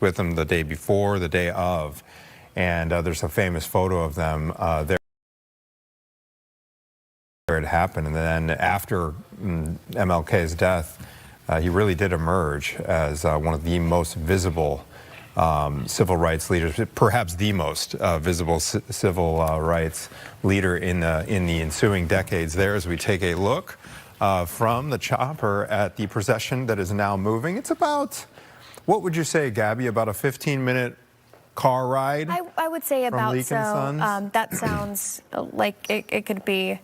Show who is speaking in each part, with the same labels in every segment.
Speaker 1: with them the day before, the day of, and there's a famous photo of them there it happened. And then after MLK's death, he really did emerge as one of the most visible civil rights leaders, perhaps the most visible civil rights leader in the ensuing decades there. As we take a look from the chopper at the procession that is now moving, it's about, what would you say, Gabby, about a 15-minute car ride?
Speaker 2: I would say about
Speaker 1: Leek and Sons?
Speaker 2: that sounds like it could be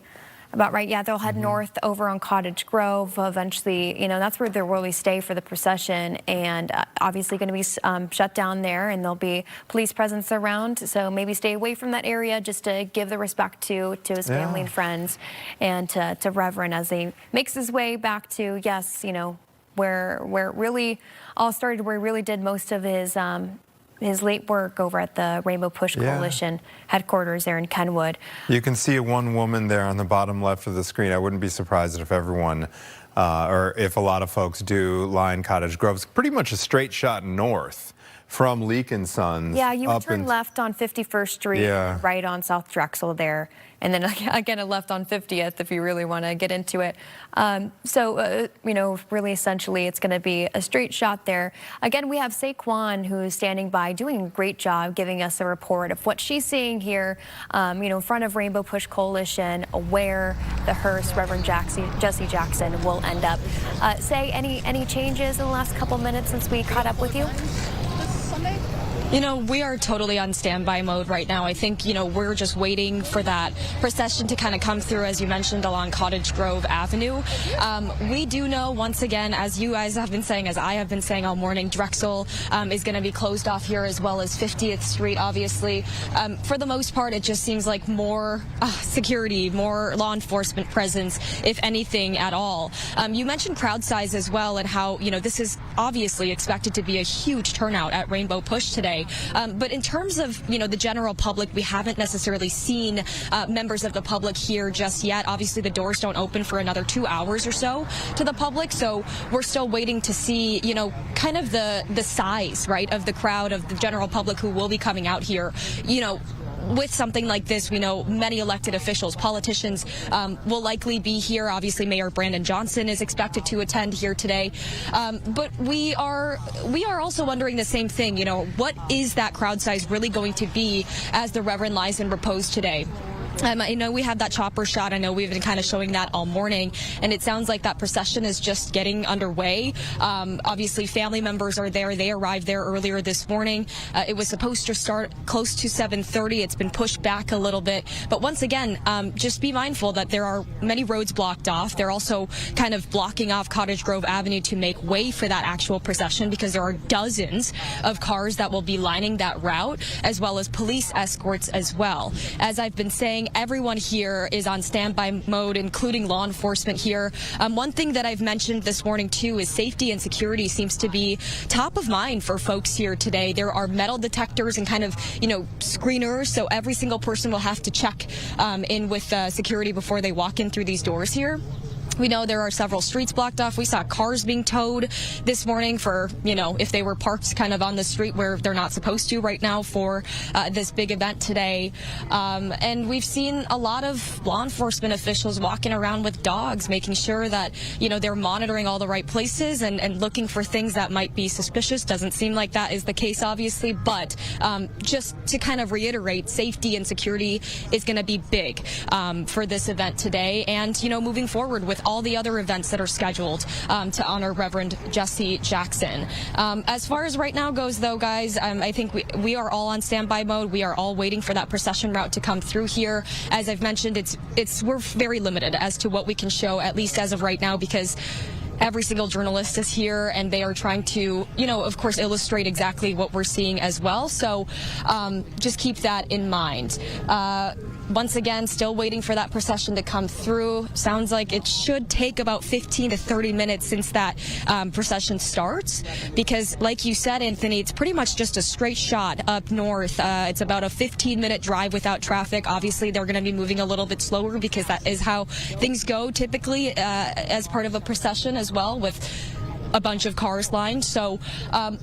Speaker 2: about right. Yeah, they'll head north over on Cottage Grove. Eventually, you know, that's where they'll really stay for the procession, and obviously going to be shut down there, and there'll be police presence around. So maybe stay away from that area just to give the respect to his family and friends, and to Reverend as he makes his way back to, yes, you know, where it really all started, where he really did most of his late work over at the Rainbow Push Coalition headquarters there in Kenwood.
Speaker 1: You can see one woman there on the bottom left of the screen. I wouldn't be surprised if everyone, or if a lot of folks do line Cottage Grove. It's pretty much a straight shot north from Leek and Sons.
Speaker 2: Yeah, you would turn left on 51st Street, right on South Drexel there, and then again a left on 50th if you really want to get into it. You know, really essentially it's going to be a straight shot there. Again, we have Saquon, who's standing by doing a great job giving us a report of what she's seeing here, you know, in front of Rainbow Push Coalition, where the hearse, Reverend Jesse Jackson, will end up. Say, any changes in the last couple minutes since we caught up with you?
Speaker 3: You know, we are totally on standby mode right now. I think, you know, we're just waiting for that procession to kind of come through, as you mentioned, along Cottage Grove Avenue. We do know, once again, as you guys have been saying, as I have been saying all morning, Drexel is going to be closed off here, as well as 50th Street, obviously. For the most part, it just seems like more security, more law enforcement presence, if anything at all. You mentioned crowd size as well, and how, you know, this is obviously expected to be a huge turnout at Rainbow Push today. But in terms of, you know, the general public, we haven't necessarily seen members of the public here just yet. Obviously, the doors don't open for another 2 hours or so to the public, so we're still waiting to see, you know, kind of the size, right, of the crowd, of the general public who will be coming out here. You know, with something like this, we know many elected officials, politicians will likely be here. Obviously, Mayor Brandon Johnson is expected to attend here today. But we are also wondering the same thing. You know, what is that crowd size really going to be as the Reverend lies in repose today? I know we have that chopper shot. I know we've been kind of showing that all morning, and it sounds like that procession is just getting underway. Obviously, family members are there. They arrived there earlier this morning. It was supposed to start close to 7:30. It's been pushed back a little bit. But once again, just be mindful that there are many roads blocked off. They're also kind of blocking off Cottage Grove Avenue to make way for that actual procession, because there are dozens of cars that will be lining that route, as well as police escorts as well. As I've been saying, everyone here is on standby mode, including law enforcement here. One thing that I've mentioned this morning, too, is safety and security seems to be top of mind for folks here today. There are metal detectors and kind of, you know, screeners, so every single person will have to check in with security before they walk in through these doors here. We know there are several streets blocked off. We saw cars being towed this morning for, you know, if they were parked kind of on the street where they're not supposed to right now for this big event today. And we've seen a lot of law enforcement officials walking around with dogs, making sure that, you know, they're monitoring all the right places and looking for things that might be suspicious. Doesn't seem like that is the case, obviously, but just to kind of reiterate, safety and security is going to be big for this event today, and, you know, moving forward with all the other events that are scheduled to honor Reverend Jesse Jackson. As far as right now goes, though, guys, I think we are all on standby mode. We are all waiting for that procession route to come through here. As I've mentioned, we're very limited as to what we can show, at least as of right now, because every single journalist is here, and they are trying to, you know, of course, illustrate exactly what we're seeing as well. So just keep that in mind. Once again, still waiting for that procession to come through. Sounds like it should take about 15 to 30 minutes since that procession starts, because like you said, Anthony, it's pretty much just a straight shot up north. It's about a 15-minute drive without traffic. Obviously, they're going to be moving a little bit slower, because that is how things go typically as part of a procession as well, with a bunch of cars lined. So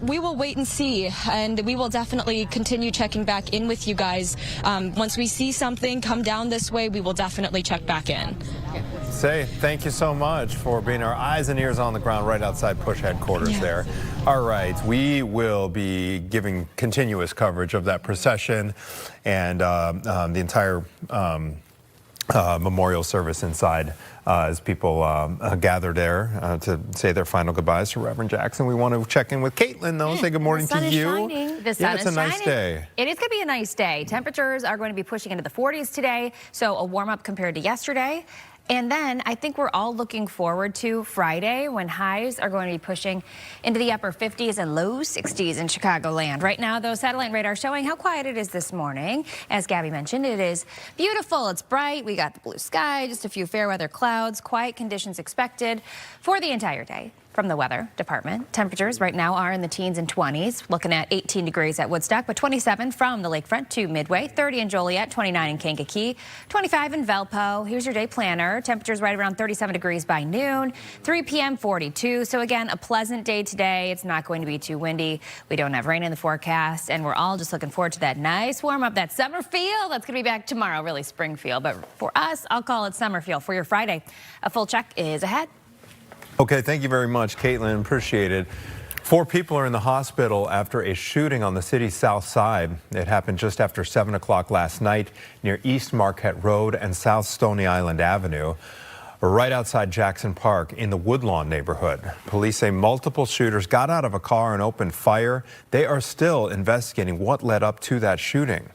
Speaker 3: we will wait and see, and we will definitely continue checking back in with you guys. Once we see something come down this way, we will definitely check back in.
Speaker 1: Say, thank you so much for being our eyes and ears on the ground right outside Push headquarters there. All right, we will be giving continuous coverage of that procession and the entire memorial service inside as people gather there to say their final goodbyes to Reverend Jackson. We want to check in with Caitlin, though. Say good morning to you.
Speaker 4: The sun
Speaker 1: it's
Speaker 4: is
Speaker 1: a nice
Speaker 4: shining.
Speaker 1: day.
Speaker 4: It is going to be a nice day. Temperatures are going to be pushing into the 40s today, so a warm up compared to yesterday. And then I think we're all looking forward to Friday when highs are going to be pushing into the upper 50s and low 60s in Chicagoland. Right now, though, satellite radar showing how quiet it is this morning. As Gabby mentioned, it is beautiful. It's bright. We got the blue sky, just a few fair weather clouds, quiet conditions expected for the entire day. From the weather department, temperatures right now are in the teens and 20s, looking at 18 degrees at Woodstock, but 27 from the lakefront to Midway, 30 in Joliet, 29 in Kankakee, 25 in Valpo. Here's your day planner. Temperatures right around 37 degrees by noon, 3 p.m. 42. So again, a pleasant day today. It's not going to be too windy. We don't have rain in the forecast, and we're all just looking forward to that nice warm up, that summer feel. That's going to be back tomorrow, really spring feel. But for us, I'll call it summer feel for your Friday. A full check is ahead.
Speaker 1: Okay, thank you very much, Caitlin. Appreciate it. 4 people are in the hospital after a shooting on the city's south side. It happened just after 7 o'clock last night near East Marquette Road and South Stony Island Avenue, right outside Jackson Park in the Woodlawn neighborhood. Police say multiple shooters got out of a car and opened fire. They are still investigating what led up to that shooting.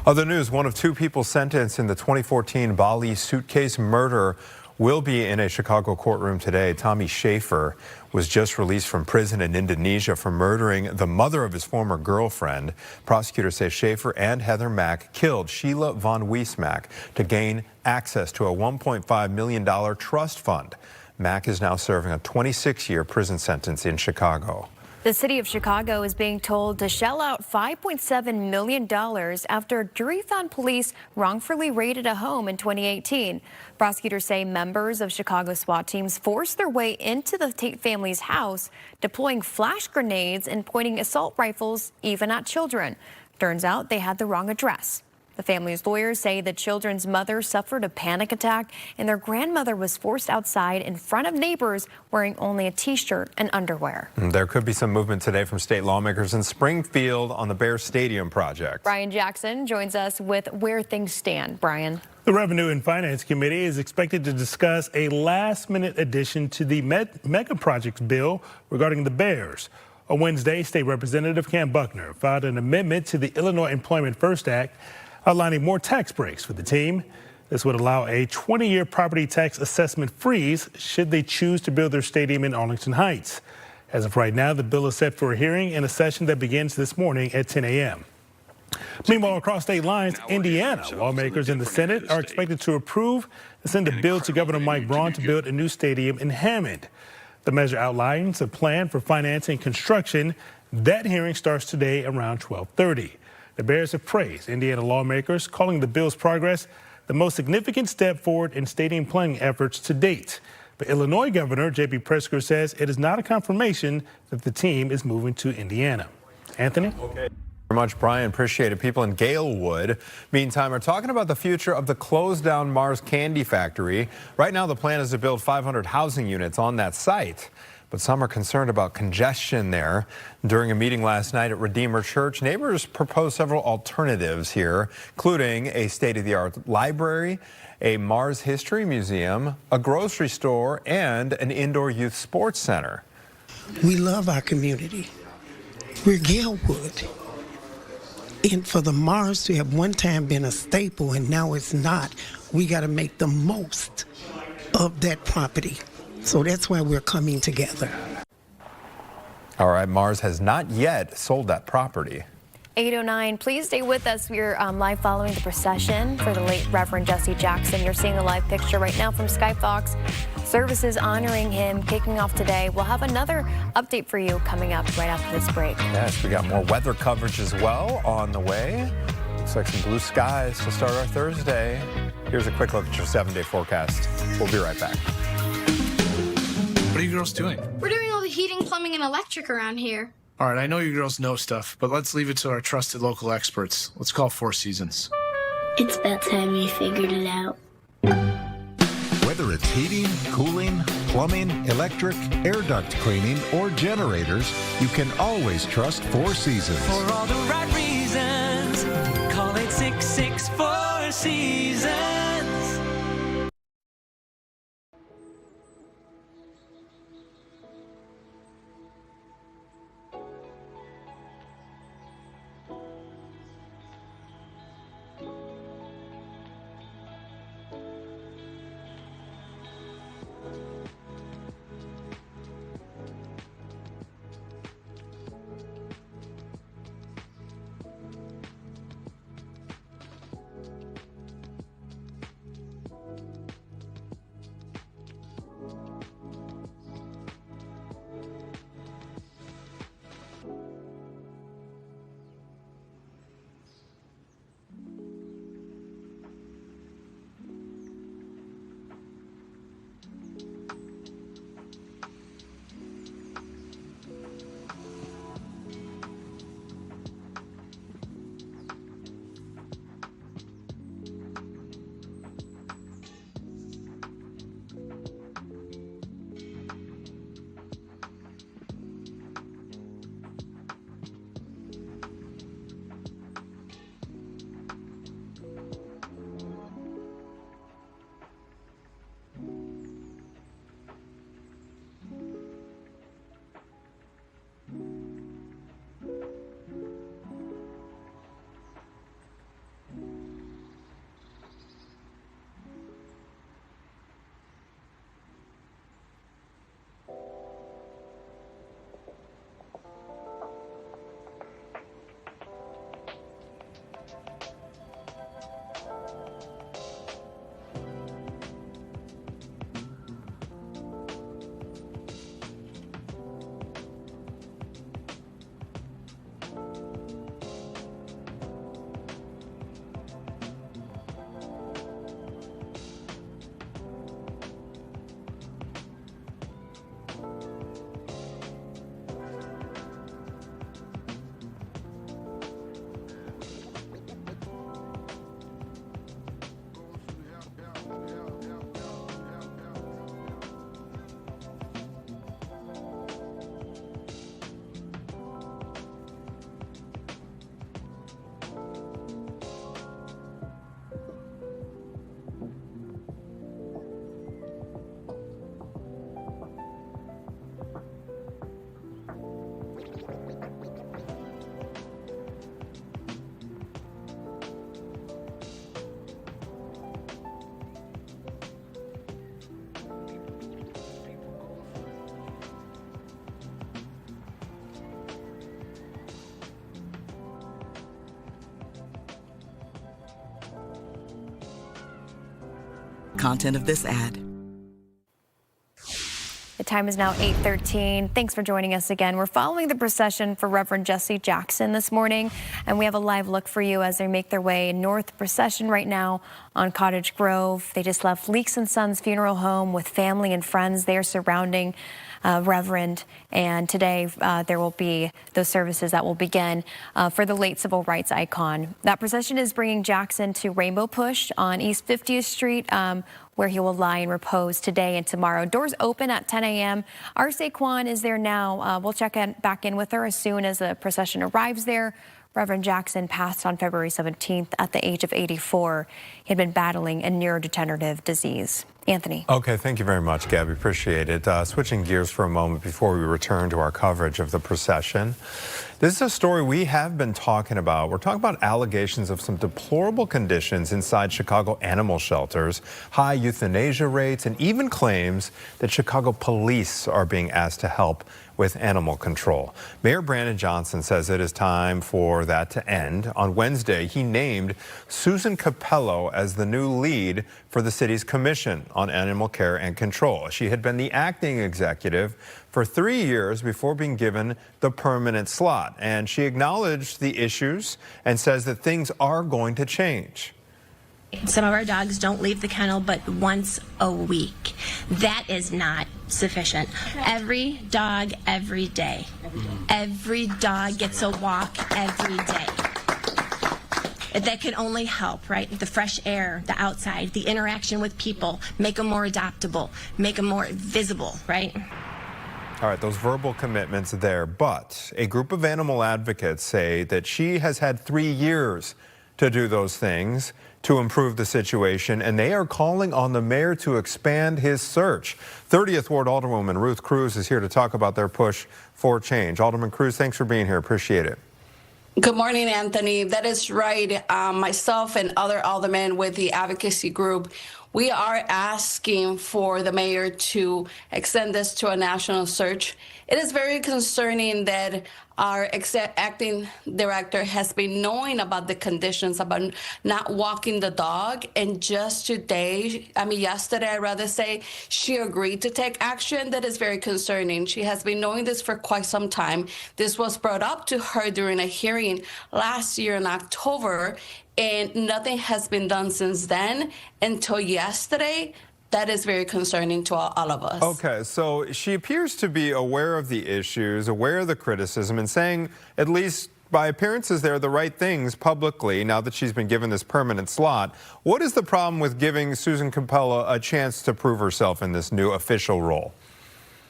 Speaker 1: Other news, one of 2 people sentenced in the 2014 Bali suitcase murder will be in a Chicago courtroom today. Tommy Schaefer was just released from prison in Indonesia for murdering the mother of his former girlfriend. Prosecutors say Schaefer and Heather Mack killed Sheila Von Wiesmack to gain access to a $1.5 million trust fund. Mack is now serving a 26-year prison sentence in Chicago.
Speaker 2: The city of Chicago is being told to shell out $5.7 million after a jury found police wrongfully raided a home in 2018. Prosecutors say members of Chicago SWAT teams forced their way into the Tate family's house, deploying flash grenades and pointing assault rifles even at children. Turns out they had the wrong address. The family's lawyers say the children's mother suffered a panic attack and their grandmother was forced outside in front of neighbors wearing only a T-shirt and underwear.
Speaker 1: There could be some movement today from state lawmakers in Springfield on the Bears Stadium project.
Speaker 2: Brian Jackson joins us with where things stand. Brian.
Speaker 5: The Revenue and Finance Committee is expected to discuss a last-minute addition to the mega projects bill regarding the Bears. On Wednesday, State Representative Cam Buckner filed an amendment to the Illinois Employment First Act outlining more tax breaks for the team. This would allow a 20-year property tax assessment freeze should they choose to build their stadium in Arlington Heights. As of right now, the bill is set for a hearing in a session that begins this morning at 10 a.m. Meanwhile, across state lines, Indiana lawmakers in the Senate are expected to approve and send a bill to Governor Mike Braun to build a new stadium in Hammond. The measure outlines a plan for financing construction. That hearing starts today around 12:30. The Bears have praised Indiana lawmakers, calling the bill's progress the most significant step forward in stadium planning efforts to date. But Illinois Governor J.B. Pritzker says it is not a confirmation that the team is moving to Indiana. Anthony?
Speaker 1: Okay. Very much, Brian. Appreciate it. People in Galewood, meantime, are talking about the future of the closed down Mars Candy Factory. Right now, the plan is to build 500 housing units on that site. But some are concerned about congestion there. During a meeting last night at Redeemer Church, neighbors proposed several alternatives here, including a state-of-the-art library, a Mars History Museum, a grocery store, and an indoor youth sports center.
Speaker 6: We love our community. We're Galewood. And for the Mars to have one time been a staple and now it's not, we got to make the most of that property. So that's why we're coming together.
Speaker 1: All right, Mars has not yet sold that property.
Speaker 2: 8:09, please stay with us. We're live following the procession for the late Reverend Jesse Jackson. You're seeing a live picture right now from Sky Fox. Services honoring him kicking off today. We'll have another update for you coming up right after this break.
Speaker 1: Yes, we got more weather coverage as well on the way. Looks like some blue skies to start our Thursday. Here's a quick look at your 7-day forecast. We'll be right back.
Speaker 7: you girls doing?
Speaker 8: We're doing all the heating, plumbing, and electric around here.
Speaker 7: All right, I know you girls know stuff, but let's leave it to our trusted local experts. Let's call Four Seasons.
Speaker 8: It's about time we figured it out.
Speaker 9: Whether it's heating, cooling, plumbing, electric, air duct cleaning, or generators, you can always trust Four Seasons.
Speaker 10: For all the right reasons, call 866-4 Seasons.
Speaker 11: Content of this ad.
Speaker 2: The time is now 8:13. Thanks for joining us again. We're following the procession for Reverend Jesse Jackson this morning, and we have a live look for you as they make their way north procession right now on Cottage Grove. They just left Leeks and Sons Funeral Home with family and friends. They are surrounding Reverend, and today there will be those services that will begin for the late civil rights icon. That procession is bringing Jackson to Rainbow Push on East 50th Street, where he will lie in repose today and tomorrow. Doors open at 10 a.m. Our Saquon is there now. We'll check back in with her as soon as the procession arrives there. Reverend Jackson passed on February 17th at the age of 84. He had been battling a neurodegenerative disease. Anthony.
Speaker 1: Okay, thank you very much, Gabby. Appreciate it. Switching gears for a moment before we return to our coverage of the procession. This is a story we have been talking about. We're talking about allegations of some deplorable conditions inside Chicago animal shelters, high euthanasia rates, and even claims that Chicago police are being asked to help with animal control. Mayor Brandon Johnson says it is time for that to end. On Wednesday, he named Susan Capello as the new lead for the city's Commission on Animal Care and Control. She had been the acting executive for 3 years before being given the permanent slot. And she acknowledged the issues and says that things are going to change.
Speaker 12: Some of our dogs don't leave the kennel but once a week. That is not sufficient. Every dog, every day. Every dog gets a walk every day. That can only help, right? The fresh air, the outside, the interaction with people, make them more adaptable, make them more visible, right?
Speaker 1: All right, those verbal commitments there, but a group of animal advocates say that she has had 3 years to do those things to improve the situation, and they are calling on the mayor to expand his search. 30th Ward Alderwoman Ruth Cruz is here to talk about their push for change. Alderman Cruz, thanks for being here. Appreciate it.
Speaker 13: Good morning, Anthony. That is right. Myself and other aldermen with the advocacy group, we are asking for the mayor to extend this to a national search. It is very concerning that our acting director has been knowing about the conditions, about not walking the dog, and just today, yesterday, I'd rather say, she agreed to take action. That is very concerning. She has been knowing this for quite some time. This was brought up to her during a hearing last year in October, and nothing has been done since then until yesterday. That is very concerning to all of us.
Speaker 1: Okay, so she appears to be aware of the issues, aware of the criticism, and saying, at least by appearances, they're the right things publicly now that she's been given this permanent slot. What is the problem with giving Susan Capello a chance to prove herself in this new official role?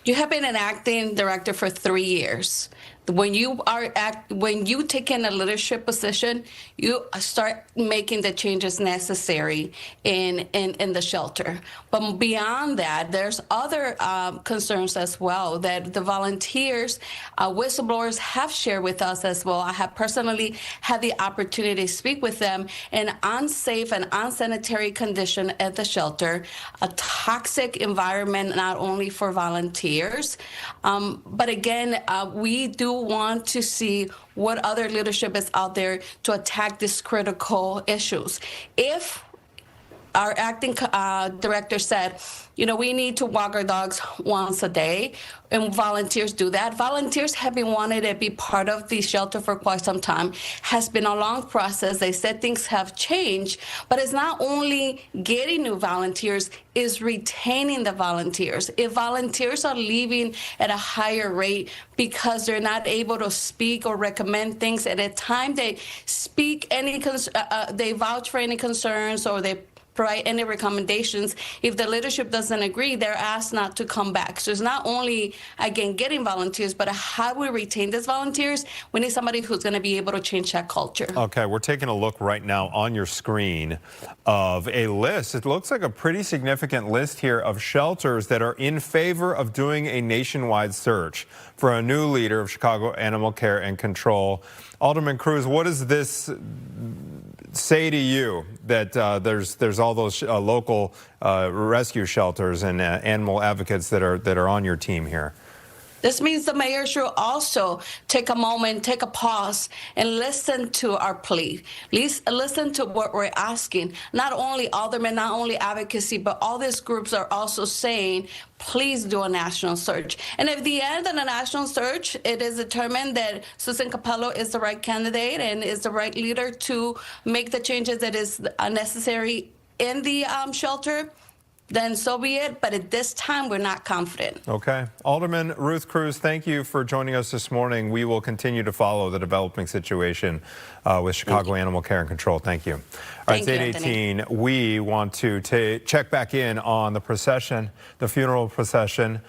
Speaker 13: You have been an acting director for 3 years. When you take in a leadership position, you start making the changes necessary in the shelter. But beyond that, there's other concerns as well that the volunteers, whistleblowers have shared with us as well. I have personally had the opportunity to speak with them in unsafe and unsanitary condition at the shelter, a toxic environment not only for volunteers, but again, we do want to see what other leadership is out there to attack these critical issues. If our acting director said, we need to walk our dogs once a day, and volunteers do that. Volunteers have been wanting to be part of the shelter for quite some time. Has been a long process. They said things have changed, but it's not only getting new volunteers, it's retaining the volunteers. If volunteers are leaving at a higher rate because they're not able to speak or recommend things at a time they speak they vouch for any concerns or they provide any recommendations, if the leadership doesn't agree, they're asked not to come back. So it's not only, again, getting volunteers, but how we retain these volunteers. We need somebody who's going to be able to change that culture.
Speaker 1: Okay, we're taking a look right now on your screen of a list. It looks like a pretty significant list here of shelters that are in favor of doing a nationwide search for a new leader of Chicago Animal Care and Control. Alderman Cruz, what does this say to you that there's all those local rescue shelters and animal advocates that are on your team here?
Speaker 13: This means the mayor should also take a moment, take a pause, and listen to our plea. Listen to what we're asking. Not only aldermen, not only advocacy, but all these groups are also saying, please do a national search. And if at the end of the national search, it is determined that Susan Capello is the right candidate and is the right leader to make the changes that is necessary in the shelter, then so be it. But at this time, we're not confident.
Speaker 1: Okay. Alderman Ruth Cruz, thank you for joining us this morning. We will continue to follow the developing situation with Chicago Animal Care and Control. Thank you. All right, it's 8:18. We want to check back in on the procession, the funeral procession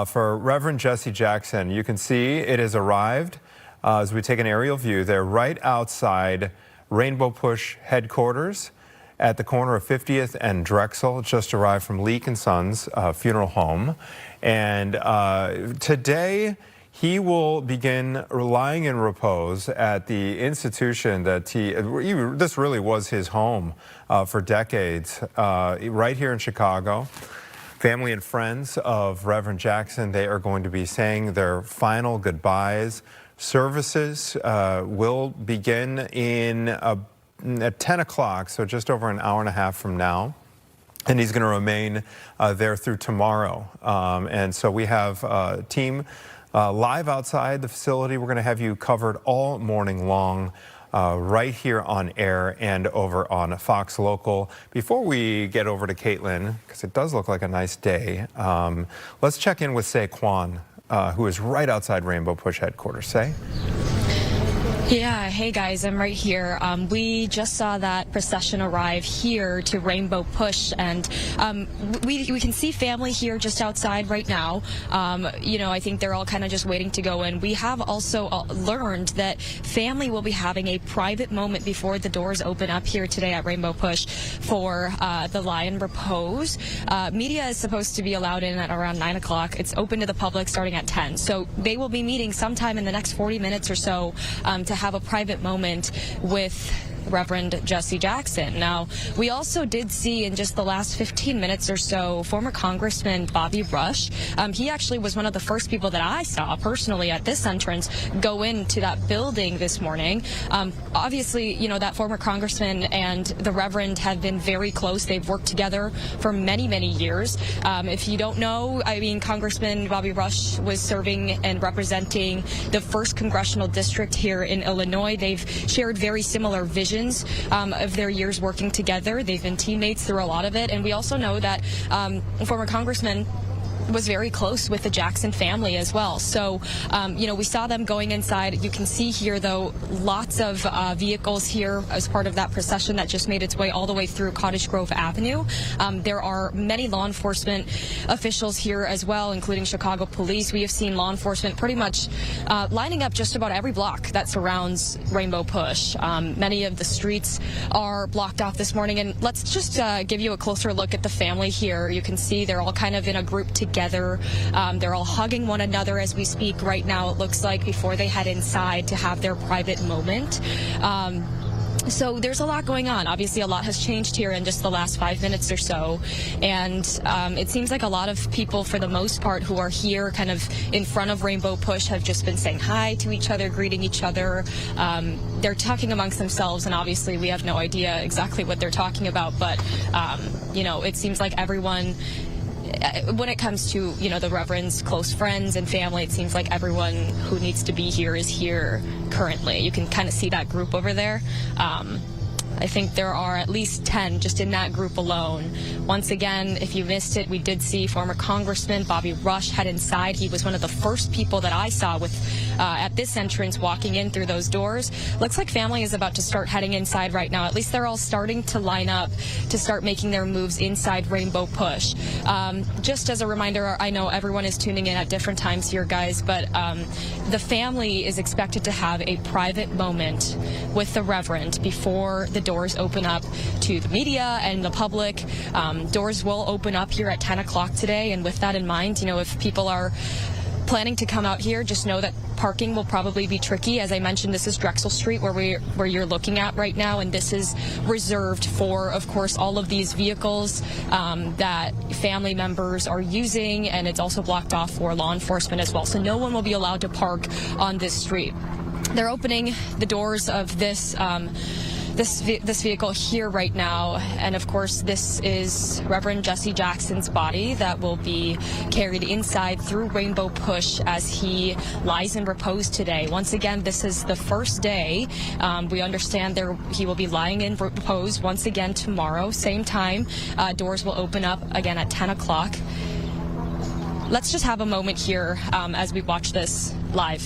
Speaker 1: for Reverend Jesse Jackson. You can see it has arrived as we take an aerial view. They're right outside Rainbow Push headquarters at the corner of 50th and Drexel. It just arrived from Leak & Sons Funeral Home. And today, he will begin lying in repose at the institution that this really was his home for decades, right here in Chicago. Family and friends of Reverend Jackson, they are going to be saying their final goodbyes. Services will begin at 10 o'clock, so just over an hour and a half from now. And he's going to remain there through tomorrow. And so we have a team live outside the facility. We're going to have you covered all morning long. right here on air and over on Fox Local. Before we get over to Caitlin, because it does look like a nice day, let's check in with Saquon, who is right outside Rainbow Push headquarters. Say.
Speaker 3: Yeah, hey guys, I'm right here. We just saw that procession arrive here to Rainbow Push, and we can see family here just outside right now. I think they're all kind of just waiting to go in. We have also learned that family will be having a private moment before the doors open up here today at Rainbow Push for the Lion Repose. Media is supposed to be allowed in at around 9 o'clock. It's open to the public starting at 10. So they will be meeting sometime in the next 40 minutes or so to have a private moment with Reverend Jesse Jackson. Now, we also did see in just the last 15 minutes or so, former Congressman Bobby Rush. He actually was one of the first people that I saw personally at this entrance go into that building this morning. Obviously, that former Congressman and the Reverend have been very close. They've worked together for many, many years. If you don't know, Congressman Bobby Rush was serving and representing the 1st Congressional District here in Illinois. They've shared very similar visions of their years working together. They've been teammates through a lot of it, and we also know that former Congressman was very close with the Jackson family as well. So, we saw them going inside. You can see here, though, lots of vehicles here as part of that procession that just made its way all the way through Cottage Grove Avenue. There are many law enforcement officials here as well, including Chicago Police. We have seen law enforcement pretty much lining up just about every block that surrounds Rainbow Push. Many of the streets are blocked off this morning, and let's just give you a closer look at the family here. You can see they're all kind of in a group together. They're all hugging one another as we speak right now, it looks like, before they head inside to have their private moment. So there's a lot going on. Obviously, a lot has changed here in just the last 5 minutes or so. And it seems like a lot of people, for the most part, who are here kind of in front of Rainbow Push have just been saying hi to each other, greeting each other. They're talking amongst themselves, and obviously we have no idea exactly what they're talking about. But, it seems like everyone, when it comes to, the Reverend's close friends and family, it seems like everyone who needs to be here is here currently. You can kind of see that group over there. I think there are at least 10 just in that group alone. Once again, if you missed it, we did see former Congressman Bobby Rush head inside. He was one of the first people that I saw at this entrance walking in through those doors. Looks like family is about to start heading inside right now. At least they're all starting to line up to start making their moves inside Rainbow Push. Just as a reminder, I know everyone is tuning in at different times here, guys, but the family is expected to have a private moment with the Reverend before the doors open up to the media and the public. Doors will open up here at 10 o'clock today, and with that in mind, if people are planning to come out here, just know that parking will probably be tricky. As I mentioned, this is Drexel Street where you're looking at right now, and this is reserved for, of course, all of these vehicles that family members are using, and it's also blocked off for law enforcement as well. So no one will be allowed to park on this street. They're opening the doors of this vehicle here right now, and of course this is Reverend Jesse Jackson's body that will be carried inside through Rainbow Push as he lies in repose today. Once again, this is the first day. We understand he will be lying in repose once again tomorrow, same time. Doors will open up again at 10 o'clock. Let's just have a moment here as we watch this live.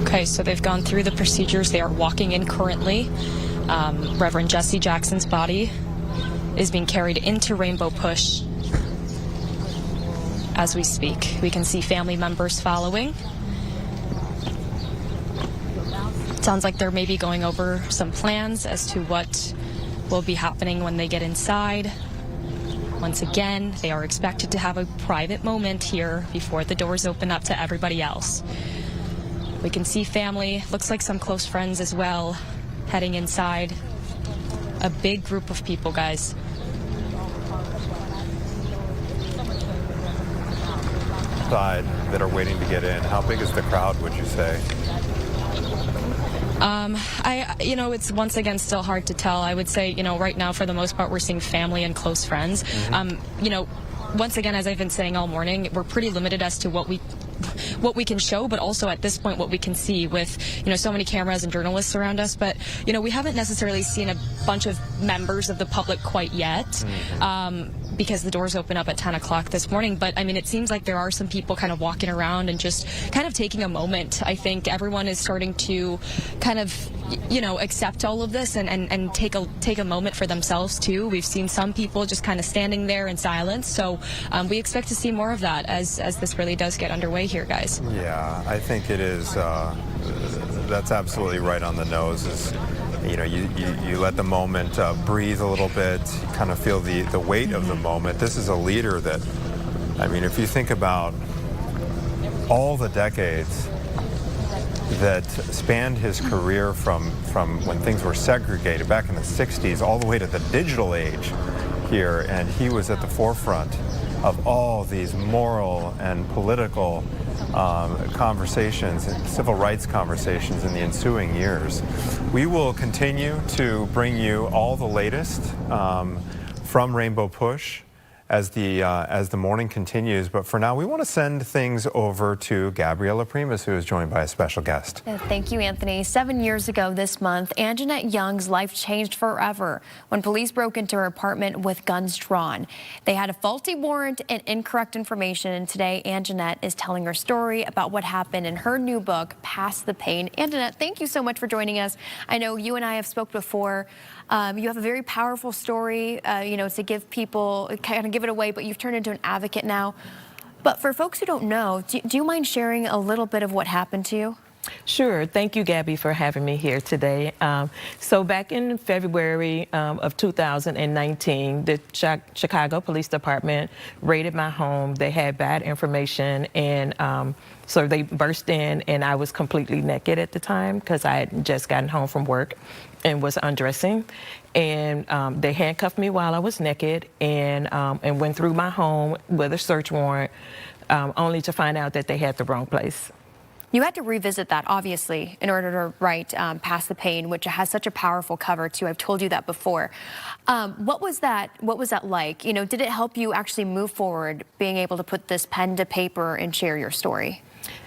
Speaker 3: Okay, so they've gone through the procedures. They are walking in currently. Reverend Jesse Jackson's body is being carried into Rainbow Push as we speak. We can see family members following. It sounds like they're maybe going over some plans as to what will be happening when they get inside. Once again, they are expected to have a private moment here before the doors open up to everybody else. We can see family, looks like some close friends as well, heading inside. A big group of people, guys.
Speaker 1: outside that are waiting to get in? How big is the crowd, would you say?
Speaker 3: It's once again still hard to tell. I would say, right now, for the most part, we're seeing family and close friends. Once again, as I've been saying all morning, we're pretty limited as to what we can show, but also at this point what we can see with so many cameras and journalists around us. But we haven't necessarily seen a bunch of members of the public quite yet, because the doors open up at 10 o'clock this morning. But I mean, it seems like there are some people kind of walking around and just kind of taking a moment. I think everyone is starting to kind of accept all of this and take a moment for themselves too. We've seen some people just kind of standing there in silence. So we expect to see more of that as this really does get underway here, guys.
Speaker 1: Yeah, I think it is. That's absolutely right on the nose. You let the moment breathe a little bit, kind of feel the weight of the moment. This is a leader that, I mean, if you think about all the decades that spanned his career from when things were segregated back in the 60s all the way to the digital age here, and he was at the forefront of all these moral and political conversations and civil rights conversations in the ensuing years. We will continue to bring you all the latest from Rainbow Push as the morning continues. But for now, we want to send things over to Gabriela Primus, who is joined by a special guest.
Speaker 2: Thank you, Anthony. 7 years ago this month, Anjanette Young's life changed forever when police broke into her apartment with guns drawn. They had a faulty warrant and incorrect information, and today Anjanette is telling her story about what happened in her new book, Past the Pain. Anjanette, thank you so much for joining us. I know you and I have spoke before. You have a very powerful story, to give people, kind of give it away, but you've turned into an advocate now. But for folks who don't know, do you mind sharing a little bit of what happened to you?
Speaker 14: Sure. Thank you, Gabby, for having me here today. So back in February of 2019, the Chicago Police Department raided my home. They had bad information, and so they burst in, and I was completely naked at the time because I had just gotten home from work and was undressing. And they handcuffed me while I was naked and went through my home with a search warrant, only to find out that they had the wrong place.
Speaker 2: You had to revisit that, obviously, in order to write Past the Pain, which has such a powerful cover, too. I've told you that before. What was that like? Did it help you actually move forward, being able to put this pen to paper and share your story?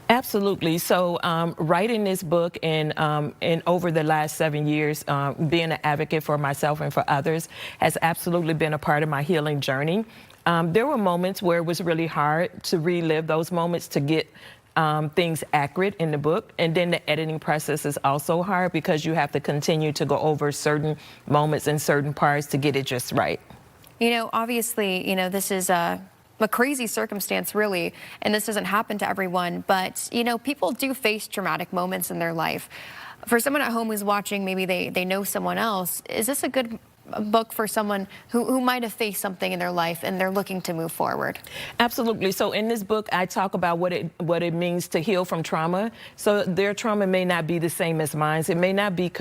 Speaker 14: Absolutely. So writing this book and over the last 7 years, being an advocate for myself and for others has absolutely been a part of my healing journey. There were moments where it was really hard to relive those moments, to get things accurate in the book. And then the editing process is also hard because you have to continue to go over certain moments and certain parts to get it just right.
Speaker 2: Obviously, this is a crazy circumstance, really, and this doesn't happen to everyone, but people do face traumatic moments in their life. For someone at home who's watching, maybe they know someone else, is this a good book for someone who might have faced something in their life and they're looking to move forward?
Speaker 14: Absolutely. So in this book, I talk about what it means to heal from trauma. So their trauma may not be the same as mine. It may not be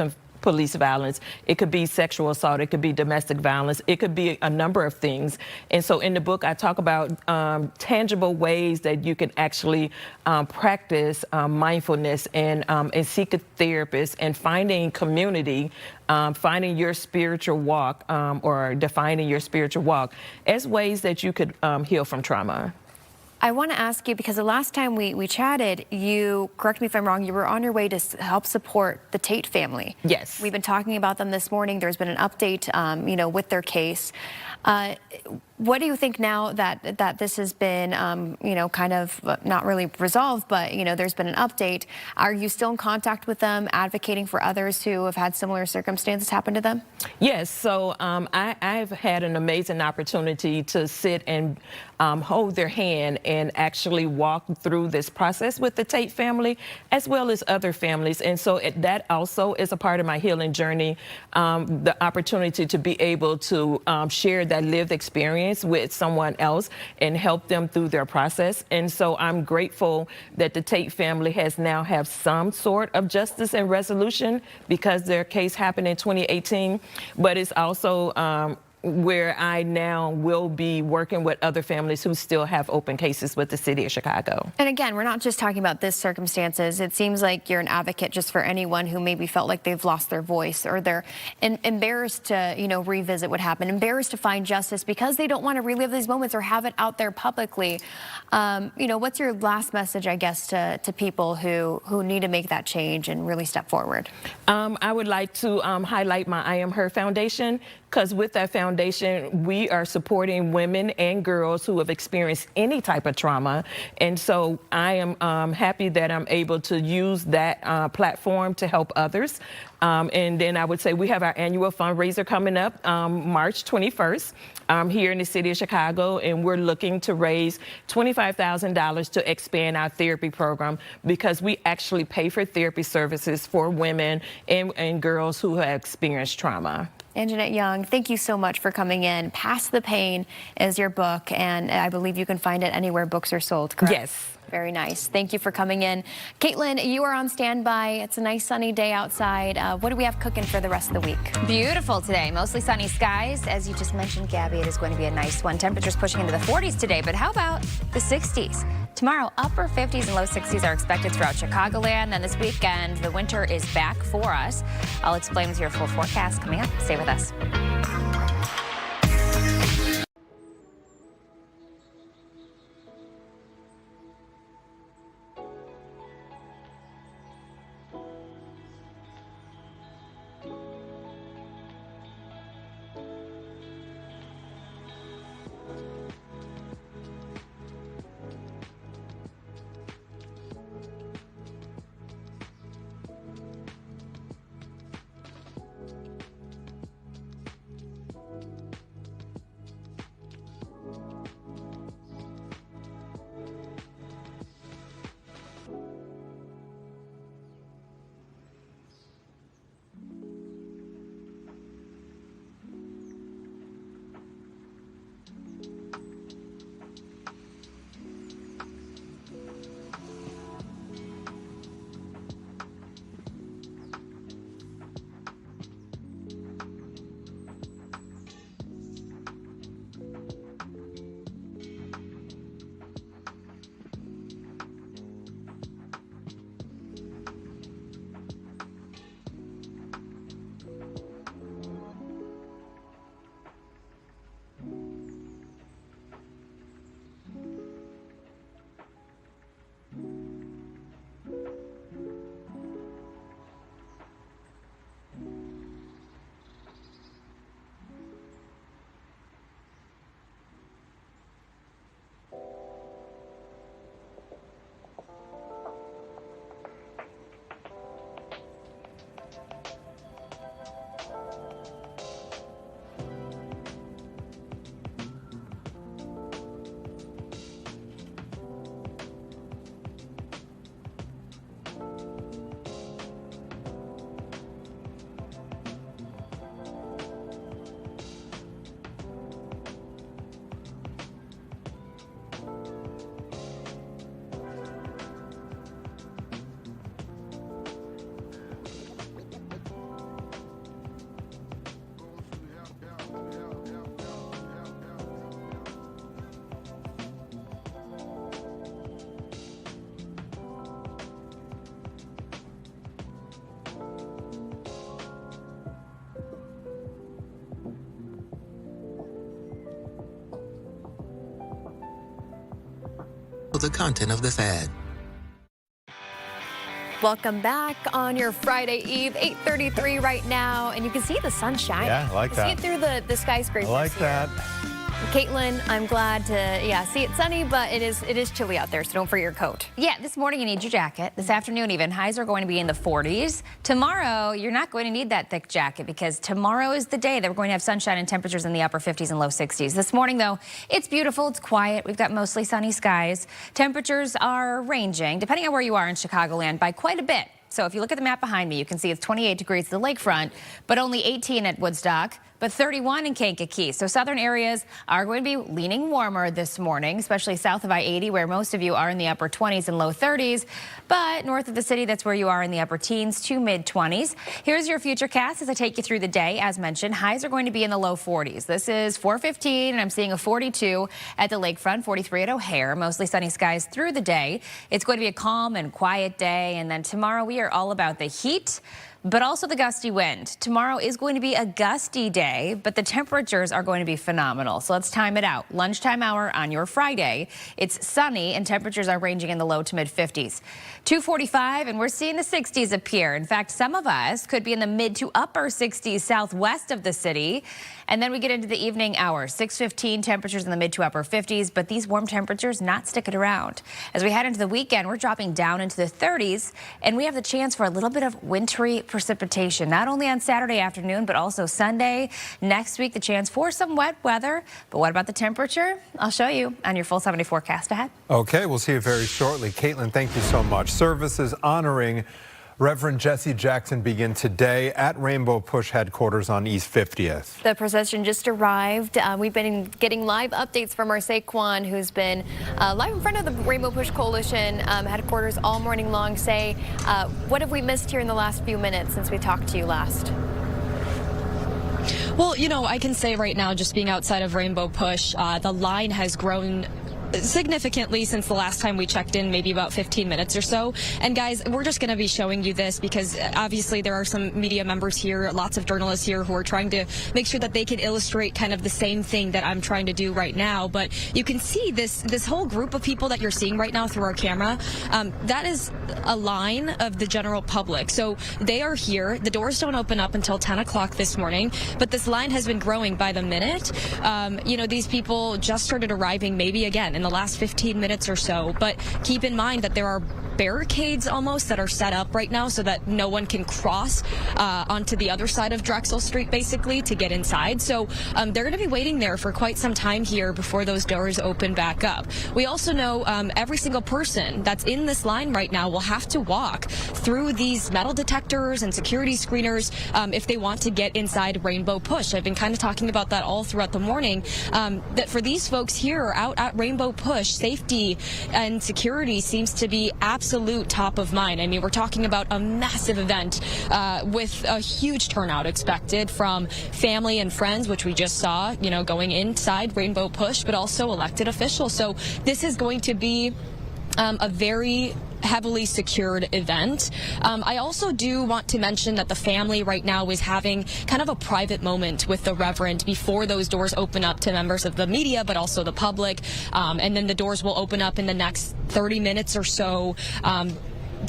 Speaker 14: police violence. It could be sexual assault. It could be domestic violence. It could be a number of things. And so in the book, I talk about tangible ways that you can actually practice mindfulness and seek a therapist and finding community, finding your spiritual walk or defining your spiritual walk as ways that you could heal from trauma.
Speaker 2: I want to ask you, because the last time we chatted, you, correct me if I'm wrong, you were on your way to help support the Tate family.
Speaker 14: Yes.
Speaker 2: We've been talking about them this morning. There's been an update, with their case. What do you think now that this has been, kind of not really resolved, but, there's been an update? Are you still in contact with them, advocating for others who have had similar circumstances happen to them?
Speaker 14: Yes. So I've had an amazing opportunity to sit and hold their hand and actually walk through this process with the Tate family, as well as other families. And so that also is a part of my healing journey, the opportunity to be able to share that lived experience with someone else and help them through their process. And so I'm grateful that the Tate family has now have some sort of justice and resolution because their case happened in 2018. But it's also where I now will be working with other families who still have open cases with the city of Chicago.
Speaker 2: And again, we're not just talking about this circumstances. It seems like you're an advocate just for anyone who maybe felt like they've lost their voice or they're embarrassed to, revisit what happened, embarrassed to find justice because they don't want to relive these moments or have it out there publicly. What's your last message, I guess, to people who need to make that change and really step forward?
Speaker 14: I would like to highlight my I Am Her Foundation, because with that foundation, we are supporting women and girls who have experienced any type of trauma. And so I am happy that I'm able to use that platform to help others. And then I would say we have our annual fundraiser coming up March 21st here in the city of Chicago, and we're looking to raise $25,000 to expand our therapy program, because we actually pay for therapy services for women and girls who have experienced trauma.
Speaker 2: Anjanette Young, thank you so much for coming in. Past the Pain is your book, and I believe you can find it anywhere books are sold, correct?
Speaker 14: Yes.
Speaker 2: Very nice. Thank you for coming in. Caitlin, you are on standby. It's a nice sunny day outside. What do we have cooking for the rest of the week?
Speaker 4: Beautiful today. Mostly sunny skies. As you just mentioned, Gabby, it is going to be a nice one. Temperatures pushing into the 40s today, but how about the 60s? Tomorrow, upper 50s and low 60s are expected throughout Chicagoland. Then this weekend, the winter is back for us. I'll explain with your full forecast coming up. Stay with us.
Speaker 15: The content of this ad.
Speaker 2: Welcome back on your Friday Eve, 8:33 right now, and you can see the sun shining.
Speaker 1: Yeah, I like
Speaker 2: you
Speaker 1: that.
Speaker 2: See it through the skyscrapers.
Speaker 1: I like
Speaker 2: here.
Speaker 1: that.
Speaker 2: Caitlin, I'm glad to see it sunny, but it is chilly out there, so don't forget your coat.
Speaker 4: Yeah, this morning you need your jacket. This afternoon even, highs are going to be in the 40s. Tomorrow, you're not going to need that thick jacket because tomorrow is the day that we're going to have sunshine and temperatures in the upper 50s and low 60s. This morning, though, it's beautiful, it's quiet. We've got mostly sunny skies. Temperatures are ranging, depending on where you are in Chicagoland, by quite a bit. So if you look at the map behind me, you can see it's 28 degrees at the lakefront, but only 18 at Woodstock, but 31 in Kankakee. So southern areas are going to be leaning warmer this morning, especially south of I-80, where most of you are in the upper 20s and low 30s. But north of the city, that's where you are in the upper teens to mid 20s. Here's your futurecast as I take you through the day. As mentioned, highs are going to be in the low 40s. This is 4:15, and I'm seeing a 42 at the lakefront, 43 at O'Hare. Mostly sunny skies through the day. It's going to be a calm and quiet day. And then tomorrow we are all about the heat, but also the gusty wind. Tomorrow is going to be a gusty day, but the temperatures are going to be phenomenal. So let's time it out. Lunchtime hour on your Friday. It's sunny and temperatures are ranging in the low to mid 50s. 2:45 and we're seeing the 60s appear. In fact, some of us could be in the mid to upper 60s southwest of the city. And then we get into the evening hours. 6:15, temperatures in the mid to upper 50s, but these warm temperatures not sticking around. As we head into the weekend, we're dropping down into the 30s, and we have the chance for a little bit of wintry precipitation, not only on Saturday afternoon, but also Sunday. Next week, the chance for some wet weather. But what about the temperature? I'll show you on your full 70 forecast ahead.
Speaker 1: Okay, we'll see you very shortly. Caitlin, thank you so much. Services honoring Reverend Jesse Jackson begin today at Rainbow Push headquarters on East 50th.
Speaker 2: The procession just arrived. We've been getting live updates from our Saquon, who's been live in front of the Rainbow Push Coalition headquarters all morning long. Say, what have we missed here in the last few minutes since we talked to you last?
Speaker 3: Well, you know, I can say right now, just being outside of Rainbow Push, the line has grown significantly since the last time we checked in, maybe about 15 minutes or so. And guys, we're just going to be showing you this because obviously there are some media members here, lots of journalists here who are trying to make sure that they can illustrate kind of the same thing that I'm trying to do right now. But you can see this whole group of people that you're seeing right now through our camera. That is a line of the general public. So they are here. The doors don't open up until 10 o'clock this morning, but this line has been growing by the minute. You know, these people just started arriving maybe again in the last 15 minutes or so, but keep in mind that there are barricades almost that are set up right now so that no one can cross onto the other side of Drexel Street basically to get inside. So they're going to be waiting there for quite some time here before those doors open back up. We also know every single person that's in this line right now will have to walk through these metal detectors and security screeners if they want to get inside Rainbow Push. I've been kind of talking about that all throughout the morning, that for these folks here out at Rainbow Push, safety and security seems to be absolute top of mind. I mean, we're talking about a massive event with a huge turnout expected from family and friends, which we just saw, you know, going inside Rainbow Push, but also elected officials. So this is going to be a very heavily secured event. I also do want to mention that the family right now is having kind of a private moment with the Reverend before those doors open up to members of the media, but also the public. And then the doors will open up in the next 30 minutes or so.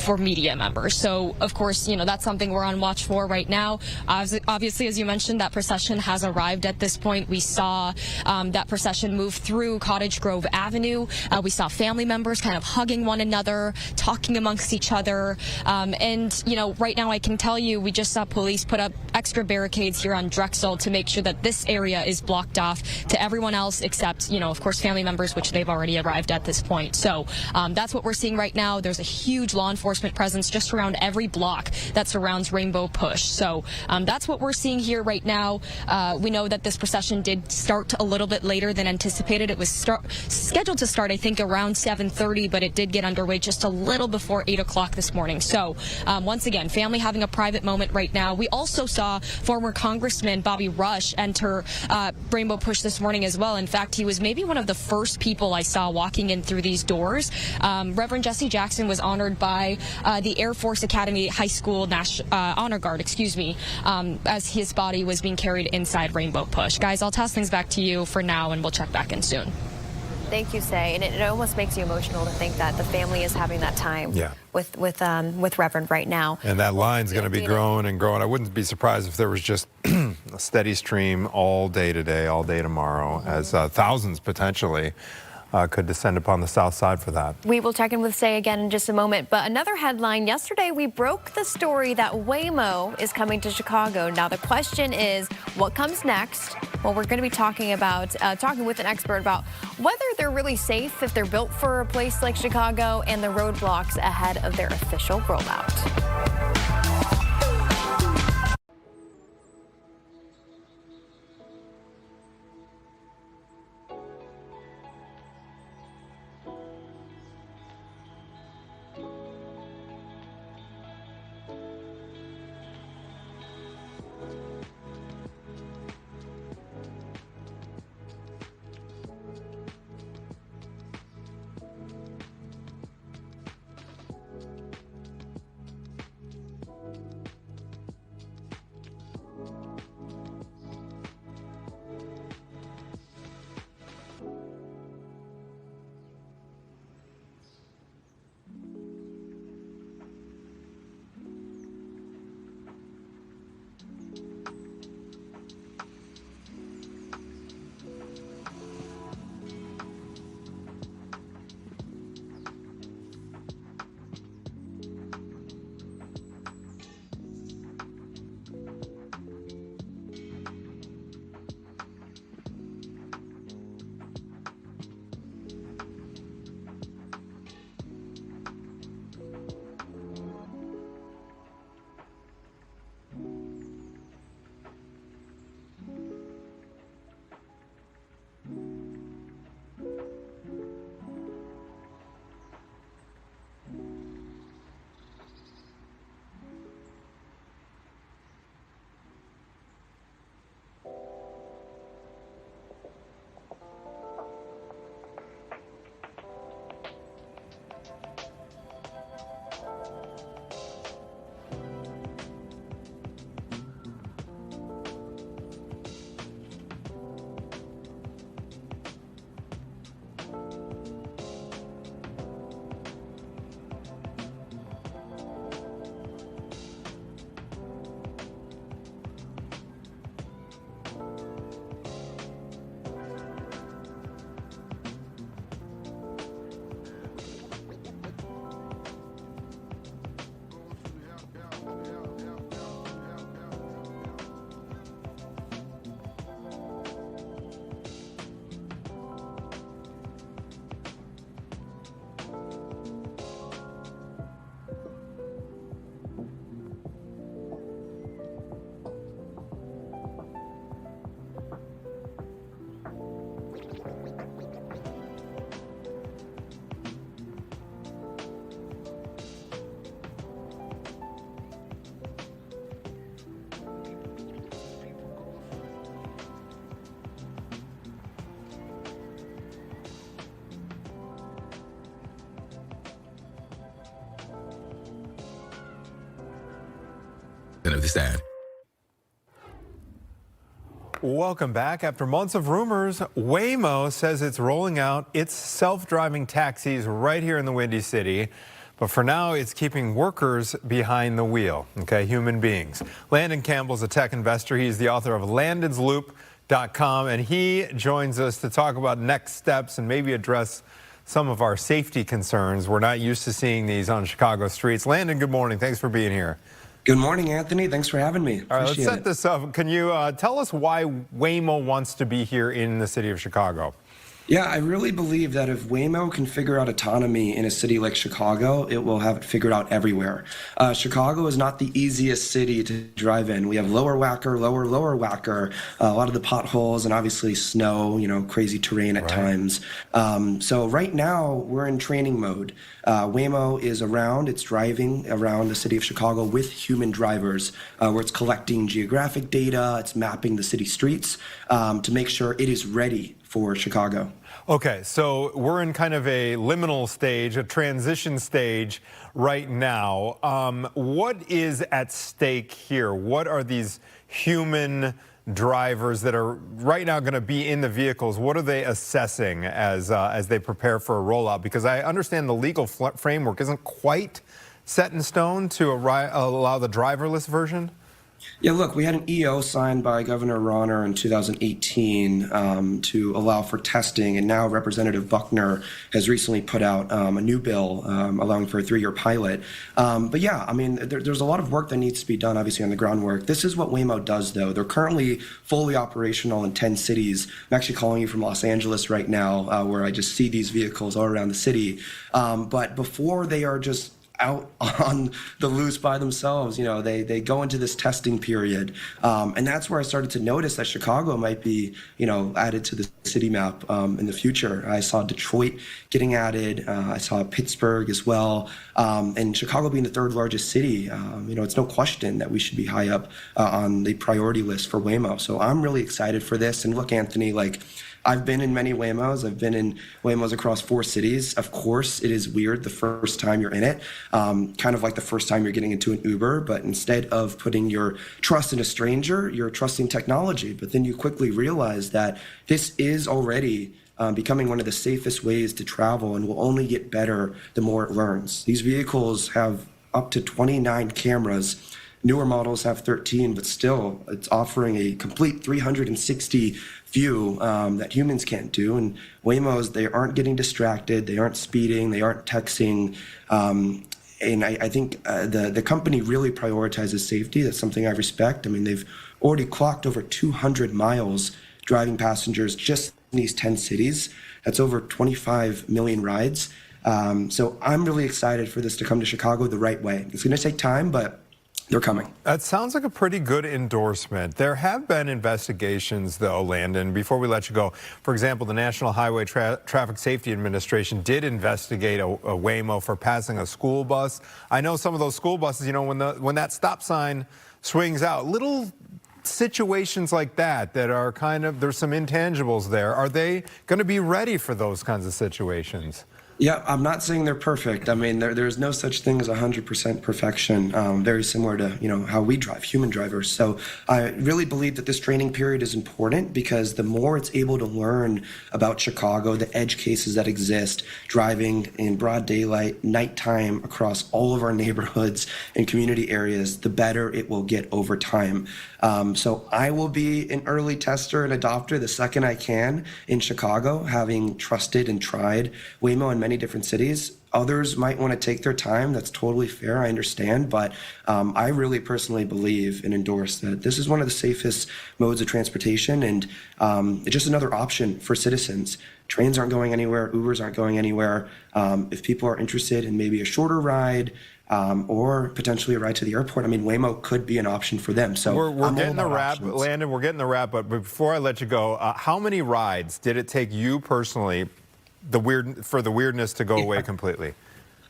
Speaker 3: For media members. So, of course, you know, that's something we're on watch for right now. Obviously, as you mentioned, that procession has arrived at this point. We saw that procession move through Cottage Grove Avenue. We saw family members kind of hugging one another, talking amongst each other. And, you know, right now I can tell you we just saw police put up extra barricades here on Drexel to make sure that this area is blocked off to everyone else except, you know, of course, family members, which they've already arrived at this point. So that's what we're seeing right now. There's a huge law enforcement presence just around every block that surrounds Rainbow Push. So that's what we're seeing here right now. We know that this procession did start a little bit later than anticipated. It was scheduled to start, I think, around 7:30, but it did get underway just a little before 8 o'clock this morning. So once again, family having a private moment right now. We also saw former Congressman Bobby Rush enter Rainbow Push this morning as well. In fact, he was maybe one of the first people I saw walking in through these doors. Reverend Jesse Jackson was honored by the Air Force Academy High School Honor Guard, as his body was being carried inside Rainbow Push. Guys, I'll toss things back to you for now, and we'll check back in soon.
Speaker 2: Thank you, Say. And it almost makes you emotional to think that the family is having that time with Reverend right now.
Speaker 1: And that line's going to be growing and growing. I wouldn't be surprised if there was just a steady stream all day today, all day tomorrow, as thousands potentially could descend upon the south side for that.
Speaker 2: We will check in with Say again in just a moment. But another headline, yesterday we broke the story that Waymo is coming to Chicago. Now the question is, what comes next? Well, we're going to be talking with an expert about whether they're really safe if they're built for a place like Chicago and the roadblocks ahead of their official rollout.
Speaker 15: Of this ad.
Speaker 1: Welcome back. After months of rumors, Waymo says it's rolling out its self-driving taxis right here in the Windy City. But for now, it's keeping workers behind the wheel, okay, human beings. Landon Campbell's a tech investor. He's the author of LandonsLoop.com, and he joins us to talk about next steps and maybe address some of our safety concerns. We're not used to seeing these on Chicago streets. Landon, good morning. Thanks for being here.
Speaker 16: Good morning, Anthony. Thanks for having me.
Speaker 1: All right, let's set this up. Can you tell us why Waymo wants to be here in the city of Chicago?
Speaker 16: Yeah, I really believe that if Waymo can figure out autonomy in a city like Chicago, it will have it figured out everywhere. Chicago is not the easiest city to drive in. We have lower whacker, lower whacker, a lot of the potholes, and obviously snow, crazy terrain at times. So right now, we're in training mode. Waymo is around, it's driving around the city of Chicago with human drivers, where it's collecting geographic data, it's mapping the city streets to make sure it is ready for Chicago.
Speaker 1: Okay, so we're in kind of a liminal stage, a transition stage right now. What is at stake here? What are these human drivers that are right now going to be in the vehicles? What are they assessing as they prepare for a rollout? Because I understand the legal framework isn't quite set in stone to allow the driverless version.
Speaker 16: Yeah, look, we had an EO signed by Governor Rauner in 2018 to allow for testing, and now Representative Buckner has recently put out a new bill allowing for a 3-year pilot. But yeah, I mean, there's a lot of work that needs to be done, obviously, on the groundwork. This is what Waymo does, though. They're currently fully operational in 10 cities. I'm actually calling you from Los Angeles right now, where I just see these vehicles all around the city. But before they are just out on the loose by themselves, you know, they go into this testing period, and that's where I started to notice that Chicago might be, you know, added to the city map in the future. I saw Detroit getting added, I saw Pittsburgh as well, and Chicago being the 3rd largest city, you know, it's no question that we should be high up on the priority list for Waymo. So I'm really excited for this. And look, Anthony, like, I've been in many Waymos. I've been in Waymos across 4 cities. Of course, it is weird the first time you're in it, kind of like the first time you're getting into an Uber, but instead of putting your trust in a stranger, you're trusting technology. But then you quickly realize that this is already becoming one of the safest ways to travel and will only get better the more it learns. These vehicles have up to 29 cameras. Newer models have 13, but still, it's offering a complete 360 view that humans can't do. And Waymos, they aren't getting distracted, they aren't speeding, they aren't texting. And I think the company really prioritizes safety. That's something I respect. I mean, they've already clocked over 200 miles driving passengers just in these 10 cities. That's over 25 million rides. So I'm really excited for this to come to Chicago the right way. It's going to take time, but they're coming.
Speaker 1: That sounds like a pretty good endorsement. There have been investigations, though, Landon, before we let you go. For example, the National Highway Traffic Safety Administration did investigate a Waymo for passing a school bus. I know some of those school buses, you know, when that stop sign swings out, little situations like that are kind of, there's some intangibles there. Are they going to be ready for those kinds of situations?
Speaker 16: Yeah, I'm not saying they're perfect. I mean, there's no such thing as 100% perfection, very similar to, you know, how we drive, human drivers. So I really believe that this training period is important because the more it's able to learn about Chicago, the edge cases that exist, driving in broad daylight, nighttime across all of our neighborhoods and community areas, the better it will get over time. So I will be an early tester and adopter the second I can in Chicago, having trusted and tried Waymo in many different cities. Others might want to take their time. That's totally fair. I understand. But I really personally believe and endorse that this is one of the safest modes of transportation, and it's just another option for citizens. Trains aren't going anywhere. Ubers aren't going anywhere. If people are interested in maybe a shorter ride, or potentially a ride to the airport, I mean, Waymo could be an option for them. So
Speaker 1: we're getting the wrap, Landon. We're getting the wrap. But before I let you go, how many rides did it take you personally, for the weirdness to go away completely?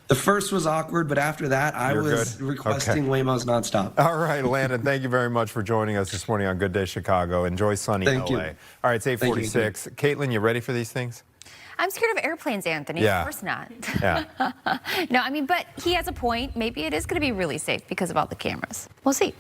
Speaker 16: The first was awkward, but after that, I was requesting Waymos nonstop.
Speaker 1: All right, Landon, thank you very much for joining us this morning on Good Day Chicago. Enjoy sunny LA.
Speaker 16: You.
Speaker 1: All right, it's 8:46. Caitlin, you ready for these things?
Speaker 4: I'm scared of airplanes, Anthony.
Speaker 1: Yeah.
Speaker 4: Of course not.
Speaker 1: Yeah.
Speaker 4: No, I mean, but he has a point. Maybe it is going to be really safe because of all the cameras. We'll see.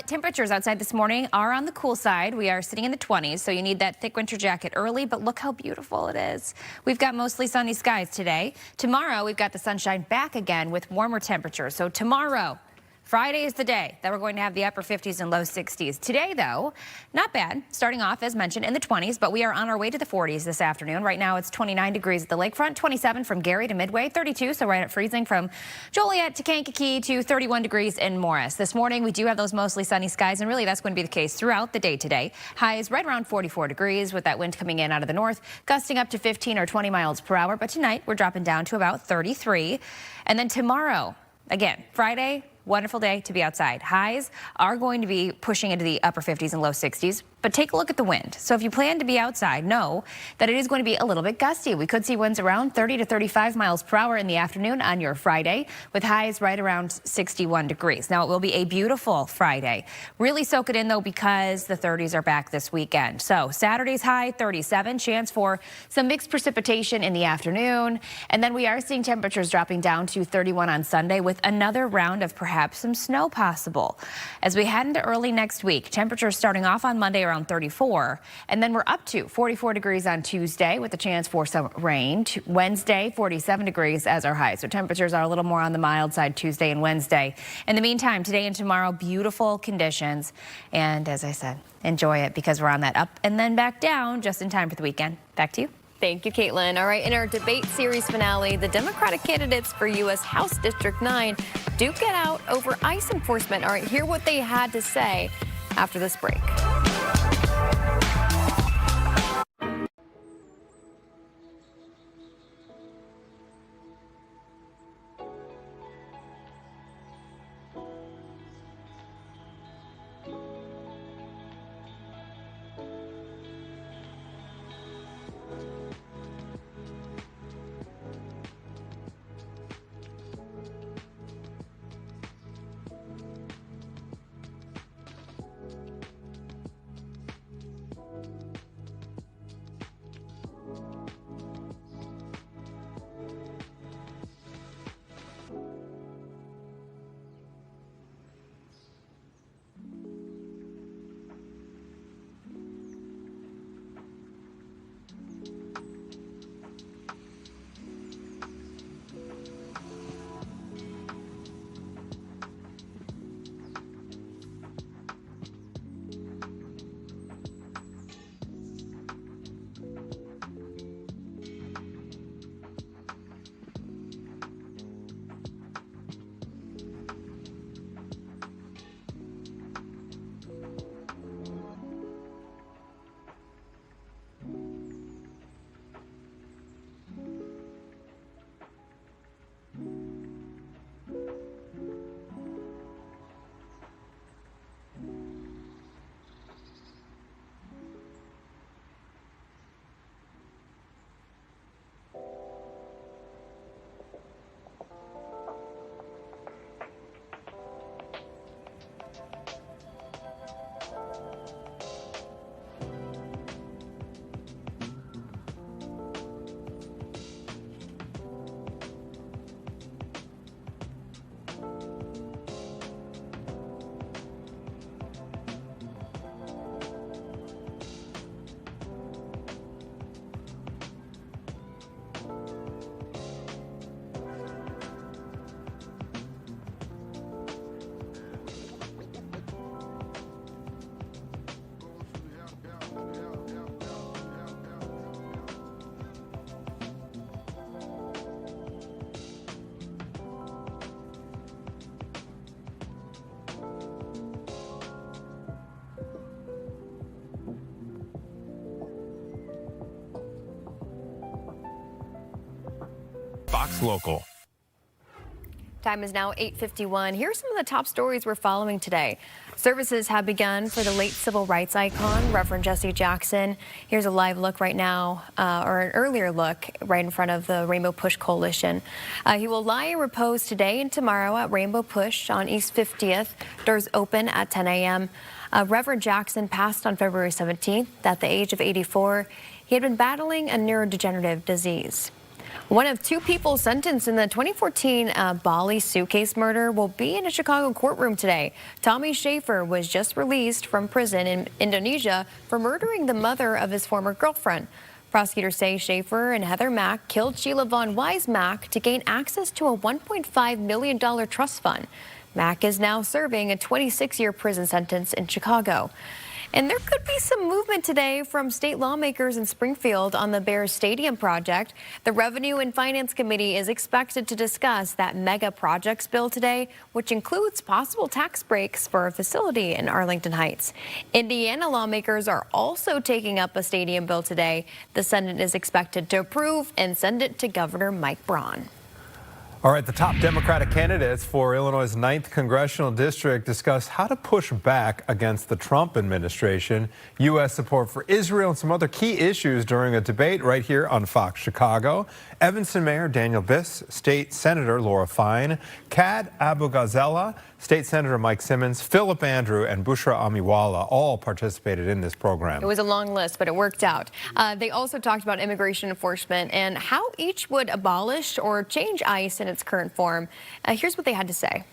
Speaker 4: Temperatures outside this morning are on the cool side. We are sitting in the 20s, so you need that thick winter jacket early, but look how beautiful it is. We've got mostly sunny skies today. Tomorrow, we've got the sunshine back again with warmer temperatures. So tomorrow, Friday is the day that we're going to have the upper 50s and low 60s. Today, though, not bad. Starting off, as mentioned, in the 20s, but we are on our way to the 40s this afternoon. Right now, it's 29 degrees at the lakefront, 27 from Gary to Midway, 32, so right at freezing from Joliet to Kankakee to 31 degrees in Morris. This morning, we do have those mostly sunny skies, and really that's going to be the case throughout the day today. Highs right around 44 degrees with that wind coming in out of the north, gusting up to 15 or 20 miles per hour. But tonight, we're dropping down to about 33. And then tomorrow, again, Friday, wonderful day to be outside. Highs are going to be pushing into the upper 50s and low 60s, but take a look at the wind. So if you plan to be outside, know that it is going to be a little bit gusty. We could see winds around 30 to 35 miles per hour in the afternoon on your Friday, with highs right around 61 degrees. Now, it will be a beautiful Friday. Really soak it in, though, because the 30s are back this weekend. So Saturday's high, 37, chance for some mixed precipitation in the afternoon. And then we are seeing temperatures dropping down to 31 on Sunday with another round of perhaps perhaps some snow possible. As we head into early next week, temperatures starting off on Monday around 34, and then we're up to 44 degrees on Tuesday with a chance for some rain. Wednesday, 47 degrees as our high. So temperatures are a little more on the mild side Tuesday and Wednesday. In the meantime, today and tomorrow, beautiful conditions. And as I said, enjoy it because we're on that up and then back down just in time for the weekend. Back to you.
Speaker 2: Thank you, Caitlin. All right, in our debate series finale, the Democratic candidates for U.S. House District 9 duke it out over ICE enforcement. All right, hear what they had to say after this break.
Speaker 1: Fox Local.
Speaker 2: Time is now 8:51. Here's some of the top stories we're following today. Services have begun for the late civil rights icon, Reverend Jesse Jackson. Here's a live look right now, or an earlier look right in front of the Rainbow Push Coalition. He will lie in repose today and tomorrow at Rainbow Push on East 50th. Doors open at 10 a.m. Reverend Jackson passed on February 17th at the age of 84. He had been battling a neurodegenerative disease. One of two people sentenced in the 2014 Bali suitcase murder will be in a Chicago courtroom today. Tommy Schaefer was just released from prison in Indonesia for murdering the mother of his former girlfriend. Prosecutors say Schaefer and Heather Mack killed Sheila Vaughn Wise Mack to gain access to a $1.5 million trust fund. Mack is now serving a 26-year prison sentence in Chicago. And there could be some movement today from state lawmakers in Springfield on the Bears Stadium project. The Revenue and Finance Committee is expected to discuss that mega projects bill today, which includes possible tax breaks for a facility in Arlington Heights. Indiana lawmakers are also taking up a stadium bill today. The Senate is expected to approve and send it to Governor Mike Braun.
Speaker 1: All right, the top Democratic candidates for Illinois' 9th congressional district discuss how to push back against the Trump administration, U.S. support for Israel, and some other key issues during a debate right here on Fox Chicago. Evanston Mayor Daniel Biss, State Senator Laura Fine, Kad Abu-Ghazala, State Senator Mike Simmons, Philip Andrew, and Bushra Amiwala all participated in this program.
Speaker 2: It was a long list, but it worked out. They also talked about immigration enforcement and how each would abolish or change ICE in its current form. Here's what they had to say.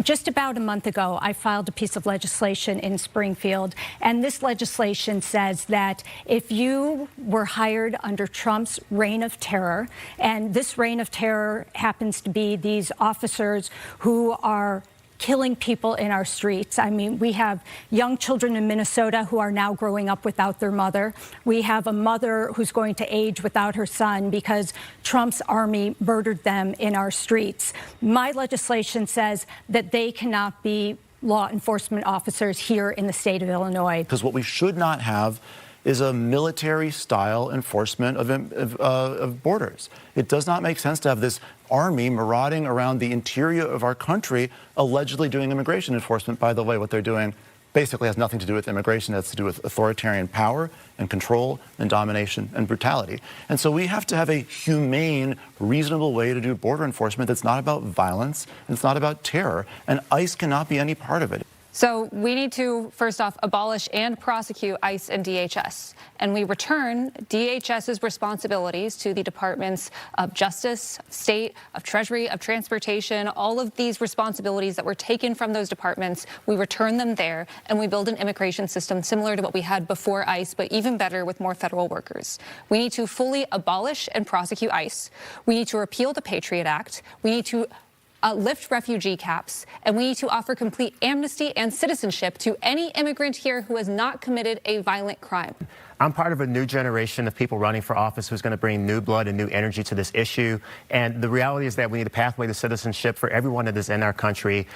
Speaker 17: Just about a month ago, I filed a piece of legislation in Springfield, and this legislation says that if you were hired under Trump's reign of terror, and this reign of terror happens to be these officers who are killing people in our streets. I mean, we have young children in Minnesota who are now growing up without their mother. We have a mother who's going to age without her son because Trump's army murdered them in our streets. My legislation says that they cannot be law enforcement officers here in the state of Illinois.
Speaker 18: Because what we should not have is a military-style enforcement of borders. It does not make sense to have this army marauding around the interior of our country, allegedly doing immigration enforcement. By the way, what they're doing basically has nothing to do with immigration. It has to do with authoritarian power and control and domination and brutality. And so we have to have a humane, reasonable way to do border enforcement that's not about violence and it's not about terror. And ICE cannot be any part of it.
Speaker 19: So we need to, first off, abolish and prosecute ICE and DHS. And we return DHS's responsibilities to the Departments of Justice, State, of Treasury, of Transportation, all of these responsibilities that were taken from those departments, we return them there, and we build an immigration system similar to what we had before ICE, but even better with more federal workers. We need to fully abolish and prosecute ICE. We need to repeal the Patriot Act. We need to lift refugee caps, and we need to offer complete amnesty and citizenship to any immigrant here who has not committed a violent crime.
Speaker 20: I'm part of a new generation of people running for office who's going to bring new blood and new energy to this issue. And the reality is that we need a pathway to citizenship for everyone that is in our country,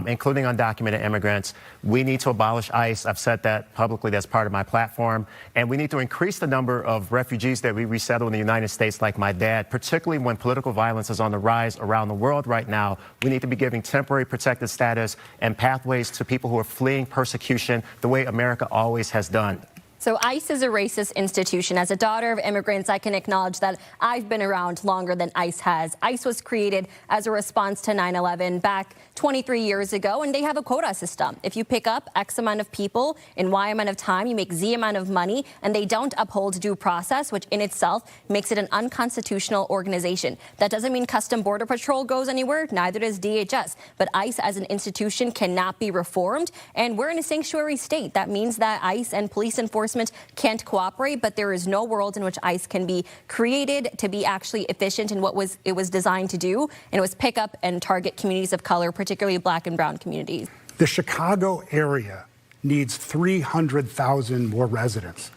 Speaker 20: including undocumented immigrants. We need to abolish ICE. I've said that publicly. That's part of my platform. And we need to increase the number of refugees that we resettle in the United States, like my dad, particularly when political violence is on the rise around the world right now. We need to be giving temporary protected status and pathways to people who are fleeing persecution the way America always has done.
Speaker 21: So ICE is a racist institution. As a daughter of immigrants, I can acknowledge that I've been around longer than ICE has. ICE was created as a response to 9/11 back 23 years ago, and they have a quota system. If you pick up X amount of people in Y amount of time, you make Z amount of money, and they don't uphold due process, which in itself makes it an unconstitutional organization. That doesn't mean Custom Border Patrol goes anywhere, neither does DHS. But ICE as an institution cannot be reformed, and we're in a sanctuary state. That means that ICE and police enforcement can't cooperate, but there is no world in which ICE can be created to be actually efficient in what it was designed to do, and it was pick up and target communities of color, particularly black and brown communities.
Speaker 22: The Chicago area needs 300,000 more residents.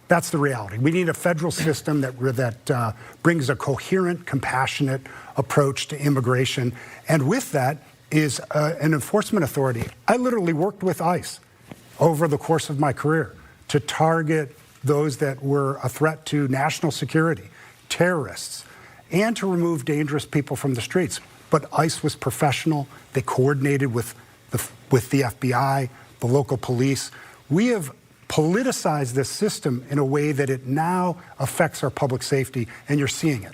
Speaker 22: That's the reality. We need a federal system that brings a coherent, compassionate approach to immigration, and with that is an enforcement authority. I literally worked with ICE over the course of my career to target those that were a threat to national security, terrorists, and to remove dangerous people from the streets. But ICE was professional. They coordinated with the FBI, the local police. We have politicized this system in a way that it now affects our public safety, and you're seeing it.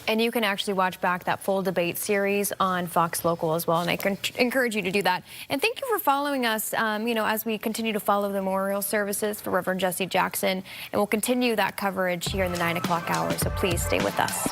Speaker 2: And you can actually watch back that full debate series on Fox Local as well, and I can encourage you to do that. And thank you for following us, as we continue to follow the memorial services for Reverend Jesse Jackson, and we'll continue that coverage here in the 9 o'clock hour, so please stay with us.